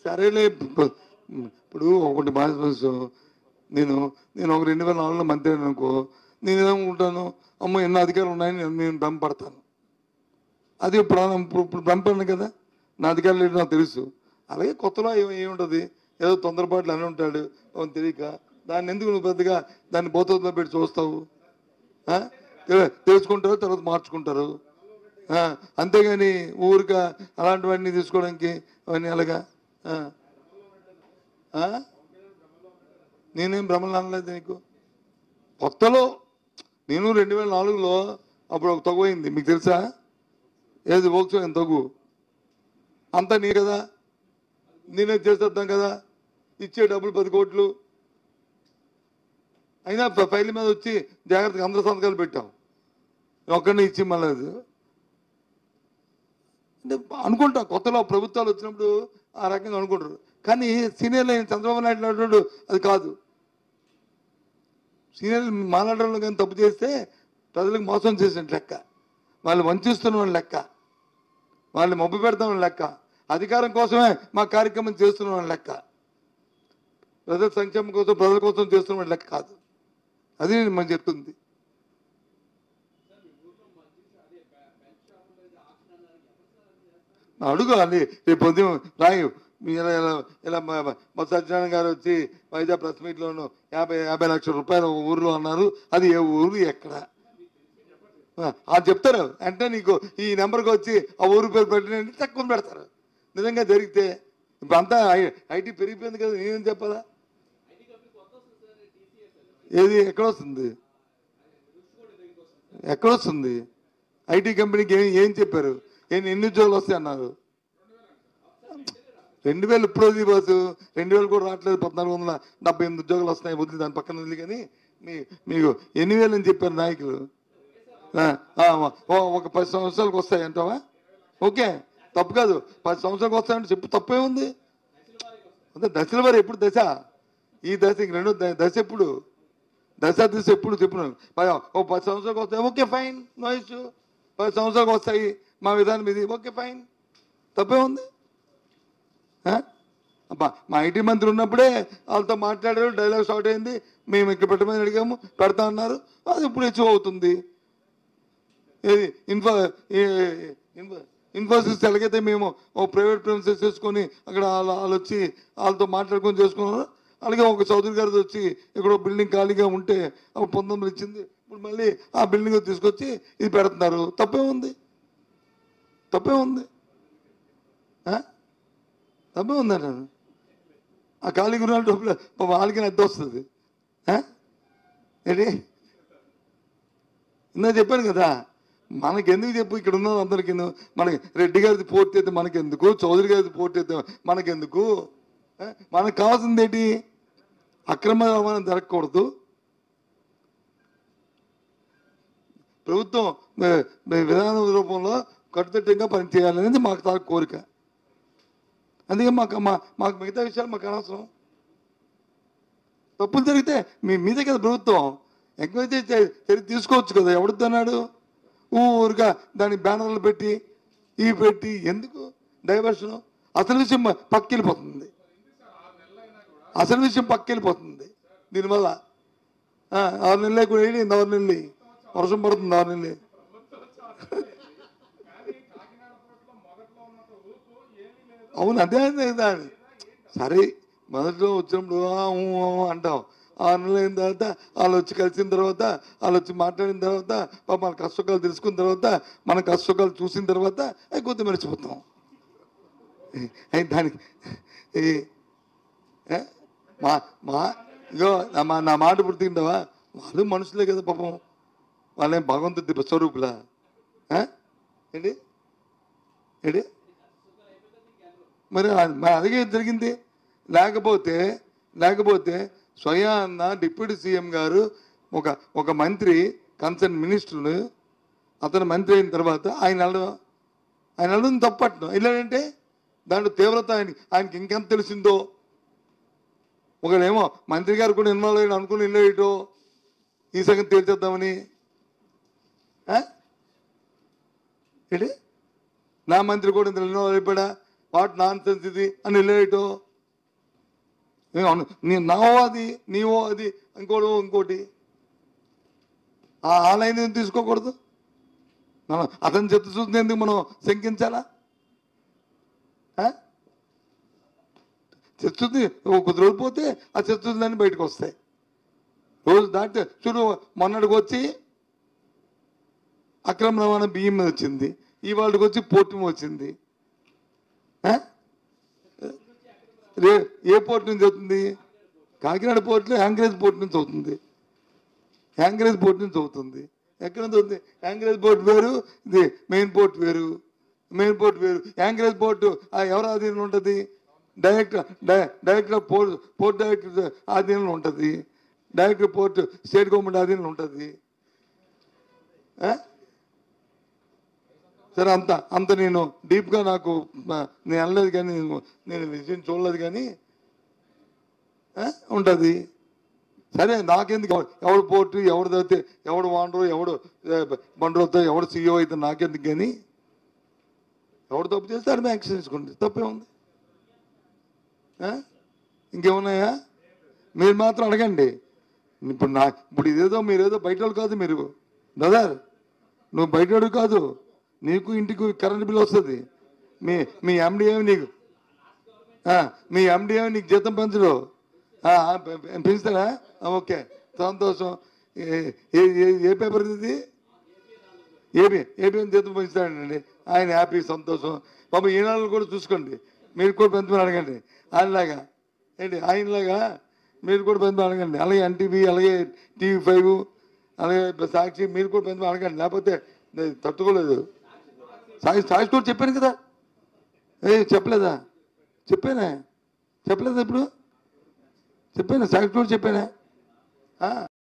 సరేలే ఇప్పుడు ఒకటి బాధ నేను నేను ఒక 2004లో మంత్రి అనుకో, నేనేమనుకుంటాను, అమ్మో ఎన్నో అధికారులు ఉన్నాయని నేను భ్రమపడతాను. అది ఇప్పుడు భ్రమపడను కదా, నా అధికారులు ఏంటో నాకు తెలుసు. అలాగే కొత్తలో ఏముంటుంది, ఏదో తొందరపాట్లు అని ఉంటాడు అవును తెలియక, దాన్ని ఎందుకు నువ్వు పెద్దగా దాన్ని బోతలో పెట్టి చూస్తావు? తెలుసుకుంటారు, తర్వాత మార్చుకుంటారు. అంతేగాని ఊరిక అలాంటివన్నీ తీసుకోవడానికి అవన్నీ అలాగా. నేనేం భ్రమలు అనలేదు నీకు. కొత్తలో నేను 2004లో అప్పుడు ఒక తగు అయింది, మీకు తెలుసా? ఏది ఓక్సోన్ తగు అంతా నీ కదా, నేనే చేసేద్దాం కదా, ఇచ్చే డబ్బులు 10 కోట్లు అయినా ఫైల్ మీద వచ్చి జాగ్రత్తగా అందరూ సంతకాలు పెట్టాం, ఒక్కడిని ఇచ్చి మళ్ళీ అంటే అనుకుంటాం. కొత్తలో ప్రభుత్వాలు వచ్చినప్పుడు ఆ రకంగా అనుకుంటారు. కానీ సీనియర్లు చంద్రబాబు నాయుడు అది కాదు. సీనియర్లు మాట్లాడడంలో కానీ తప్పు చేస్తే ప్రజలకు మోసం చేసినట్టు లెక్క, వాళ్ళు వంచిస్తున్న లెక్క, వాళ్ళు మబ్బు పెడతాం లెక్క, అధికారం కోసమే మా కార్యక్రమం చేస్తున్న లెక్క, ప్రజల సంక్షేమం కోసం ప్రజల కోసం చేస్తున్న లెక్క కాదు. అది నేను మనం చెప్తుంది. అడుగు అది రేపు పొద్దున రాయు. ఇలా ఇలా మా సత్యనారాయణ గారు వచ్చి వైజాగ్ ప్రెస్ మీట్లోను 50 లక్షల రూపాయలు ఊర్లో అన్నారు. అది ఏ ఊరు ఎక్కడ అది చెప్తారు అంటే నీకు ఈ నెంబర్కి వచ్చి ఆ ఊరు పేరు పెట్టినంటే తక్కువ పెడతారు. నిజంగా జరిగితే ఇప్పుడు అంతా ఐటీ పెరిగిపోయింది కదా, నేనేం చెప్పాలా? ఏది ఎక్కడొస్తుంది, ఎక్కడొస్తుంది? ఐటీ కంపెనీకి ఏం చెప్పారు? ఎన్ని ఉద్యోగాలు వస్తాయి అన్నారు? 2000 ఇప్పుడు బాసు 2000 కూడా రావట్లేదు. 1478 ఉద్యోగాలు వస్తున్నాయి. వదిలి దాని పక్కన వదిలి. కానీ మీకు ఎన్ని వేలు అని చెప్పారు నాయకులు? ఒక 10 సంవత్సరాలకు వస్తాయి అంటావా? ఓకే, తప్పు కాదు. 10 సంవత్సరాలకు వస్తాయంటే చెప్పు, తప్పే ఉంది. అంటే దశల వారు ఎప్పుడు దశ, ఈ దశ రెండో దశ ఎప్పుడు, దశ ఎప్పుడు చెప్పినాను. ఓ 10 సంవత్సరాలకు వస్తాయి, ఓకే ఫైన్, నో ఇష్యూ. 10 సంవత్సరాలకు వస్తాయి మా విధానం ఇది, ఓకే ఫైన్, తప్పే ఉంది. మా ఐటీ మంత్రి ఉన్నప్పుడే వాళ్ళతో మాట్లాడారు, డైలాగ్ షార్ట్ అయింది. మేము ఇక్కడ పెట్టమని అడిగాము, పెడతా అన్నారు. అది ఇప్పుడు హెచ్చు అవుతుంది. ఏది ఇన్ఫోసిస్ ఎలాగైతే మేము ఓ ప్రైవేట్ ప్రిన్సెస్ చేసుకొని అక్కడ వాళ్ళు వచ్చి వాళ్ళతో మాట్లాడుకొని చేసుకున్నారు, అలాగే ఒక చౌదరి గారిది వచ్చి ఇక్కడ బిల్డింగ్ ఖాళీగా ఉంటే అప్పుడు 19 ఇచ్చింది, ఇప్పుడు మళ్ళీ ఆ బిల్డింగ్ తీసుకొచ్చి ఇది పెడుతున్నారు. తప్పే ఉంది, తప్పే ఉంది, తప్పే ఉందండి. ఆ ఖాళీ గురాలు డబ్బులు వాళ్ళకి అద్దె వస్తుంది ఏంటి? ఇందా చెప్పాను కదా, మనకెందుకు చెప్పు, ఇక్కడ ఉన్నది అందరికీ. మనకి రెడ్డి గారిది పోర్ట్ అయితే మనకెందుకు, చౌదరి గారిది పోర్ట్ అయితే మనకెందుకు? మనకు కావాల్సింది ఏంటి? అక్రమ రవాణా జరగకూడదు, ప్రభుత్వం విధాన రూపంలో కట్టుదిట్టంగా పనిచేయాలనేది మాకు కోరిక. అందుకే మాకు మిగతా విషయాలు మాకు అనవసరం. తప్పులు జరిగితే మీదే కదా ప్రభుత్వం, ఎంక్వైరీ చర్య తీసుకోవచ్చు కదా. ఎవడుతున్నాడు ఊరుగా దాని బ్యానర్లు పెట్టి పెట్టి ఎందుకు డైవర్షను? అసలు విషయం పక్కెళ్ళిపోతుంది, అసలు విషయం పక్కెళ్ళిపోతుంది దీనివల్ల. 6 నెలలే కూడా వేయండి, 6 నెలలు వర్షం పడుతుంది, 6 నెలలు. అవును, అదే దాన్ని సరే మొదట్లో వచ్చినప్పుడు అంటాం. 6 నెలలు అయిన తర్వాత వాళ్ళు వచ్చి కలిసిన తర్వాత, వాళ్ళు వచ్చి మాట్లాడిన తర్వాత, మన కష్టసుఖాలు తెలుసుకున్న తర్వాత, మన కష్టసుఖాలు చూసిన తర్వాత అవి కొద్ది మర్చిపోతాం. దానికి ఇగో నా మాట పుడుతుంటావా? వాళ్ళు మనుషులే కదా పాపం, వాళ్ళేం భగవంతుడి స్వరూపులా ఏంటి ఏంటి? మరి అలాగే జరిగింది. లేకపోతే స్వయాన్న డిప్యూటీ సీఎం గారు ఒక మంత్రి, కన్సర్న్ మినిస్టర్ను, అతను మంత్రి అయిన తర్వాత ఆయన తప్పట్ను వెళ్ళాడంటే దాంట్లో తీవ్రత ఆయనకి ఇంకెంత తెలిసిందో. ఒకడేమో మంత్రి గారు కూడా ఇన్వాల్వ్ అయ్యి అనుకుని వెళ్ళేటో ఈ సంగతి తేల్చేద్దామని. ఏంటి? నా మంత్రి కూడా ఇంత ఇన్వాల్వ్ అయిపోయా, వాట్ నాన్ సెన్స్ ఇది అని వెళ్ళేయటం. నావో అది నీవో అది ఇంకోటి ఆ లైన్ తీసుకోకూడదు. మనం అతని చెత్త చూసినందుకు మనం శంకించాలా? చెత్తుంది కొద్ది రోజు పోతే ఆ చెత్తుందని బయటకు వస్తాయి. రోజు దాటి చూడు, మొన్నటికి వచ్చి అక్రమ రవాణా బియ్యం మీద వచ్చింది, ఇవాళకి వచ్చి పోర్టు మీద వచ్చింది. ఏ పోర్టు నుంచి అవుతుంది? కాకినాడ పోర్టులో యాంకరేజ్ పోర్టు నుంచి అవుతుంది. యాంకరేజ్ పోర్టు నుంచి అవుతుంది. ఎక్కడ నుంచి అవుతుంది? యాంకరేజ్ పోర్టు వేరు, ఇది మెయిన్ పోర్టు వేరు. మెయిన్ పోర్టు వేరు. యాంకరేజ్ పోర్టు ఎవరి ఆధీనంలో ఉంటుంది? డైరెక్టర్ పోర్ట్ డైరెక్టర్ ఆధీనంలో ఉంటుంది. డైరెక్టర్ పోర్టు స్టేట్ గవర్నమెంట్ ఆధీనంలో ఉంటుంది. సరే, అంత నేను డీప్గా నేను అనలేదు, కానీ నేను విషయం చూడలేదు, కానీ ఉంటుంది. సరే, నాకెందుకు ఎవడు పోర్టు, ఎవడు తప్పితే ఎవడు వాండరు, ఎవడు బండ్రు అవుతావు, ఎవడు సీఈఓ అయితే నాకెందుకు, కానీ ఎవడు తప్పు చేస్తే అది యాక్షన్ తీసుకోండి, తప్పే ఉంది. ఇంకేమున్నాయా? మీరు మాత్రం అడగండి. ఇప్పుడు ఇదేదో మీరేదో బయట వాళ్ళు కాదు. మీరు బ్రదర్, నువ్వు బయట కాదు, నీకు ఇంటికి కరెంట్ బిల్ వస్తుంది. మీ ఎండిఏమి నీకు జీతం పెంచడు. పెంచుతాడా? ఓకే, సంతోషం. ఏ పేపర్ ఇది? ఏపీ జీతం పెంచుతాడండి ఆయన, హ్యాపీ, సంతోషం. పాప ఈనాళ్ళు కూడా చూసుకోండి, మీరు కూడా పెంచమని అడగండి. ఆయనలాగా ఆయనలాగా మీరు కూడా పెంచమని అడగండి. అలాగే ఎన్టీవీ, అలాగే TV5, అలాగే సాక్షి, మీరు కూడా పెంచమని అడగండి. లేకపోతే తట్టుకోలేదు. సాక్షి కూడా చెప్పాను కదా. చెప్పలేదా? చెప్పలేదా ఇప్పుడు? చెప్పాను, సాక్షి కూడా చెప్పానే.